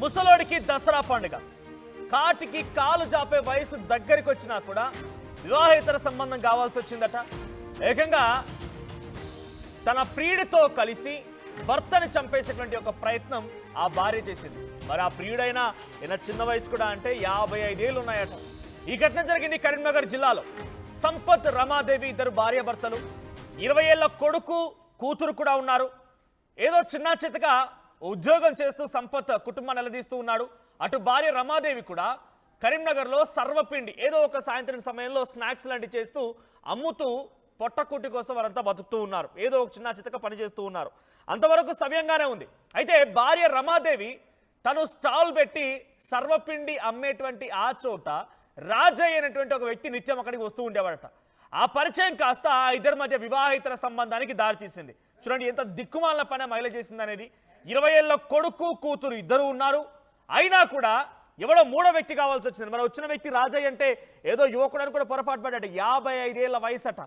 ముసలోడికి దసరా పండుగ కాటికి కాలు జాపే వయసు దగ్గరికి వచ్చినా కూడా వివాహేతర సంబంధం కావాల్సి వచ్చిందట. ఏకంగా తన ప్రియుడితో కలిసి భర్తని చంపేసేటువంటి ఒక ప్రయత్నం ఆ భార్య చేసింది. మరి ఆ ప్రియుడైనా ఈయన చిన్న వయసు కూడా అంటే 55 ఏళ్ళు ఉన్నాయట. ఈ ఘటన జరిగింది కరీంనగర్ జిల్లాలో. సంపత్ రమాదేవి ఇద్దరు భార్యాభర్తలు, 20 ఏళ్ల కొడుకు కూతురు కూడా ఉన్నారు. ఏదో చిన్న చితగా ఉద్యోగం చేస్తూ సంపత్ కుటుంబాన్ని నిలదీస్తూ ఉన్నాడు. అటు భార్య రమాదేవి కూడా కరీంనగర్లో సర్వపిండి ఏదో ఒక సాయంత్రం సమయంలో స్నాక్స్ లాంటివి చేస్తూ అమ్ముతూ పొట్టకుట్టి కోసం వారంతా బతుకుతూ ఉన్నారు. ఏదో ఒక చిన్న చితక పని చేస్తూ ఉన్నారు. అంతవరకు సవ్యంగానే ఉంది. అయితే భార్య రమాదేవి తను స్టాల్ పెట్టి సర్వపిండి అమ్మేటువంటి ఆ చోట రాజయ్య అనేటువంటి ఒక వ్యక్తి నిత్యం అక్కడికి వస్తూ ఉండేవాడట. ఆ పరిచయం కాస్త ఆ ఇద్దరి మధ్య వివాహేతర సంబంధానికి దారితీసింది. చూడండి ఎంత దిక్కుమాల పని మహిళ చేసింది అనేది. 20 ఏళ్ల కొడుకు కూతురు ఇద్దరు ఉన్నారు. అయినా కూడా ఎవడో మూడో వ్యక్తి కావాల్సి వచ్చింది. మరి వచ్చిన వ్యక్తి రాజయ్య అంటే ఏదో యువకుడు అని కూడా పొరపాటు పడ్డాడు. 55 ఏళ్ల వయసట.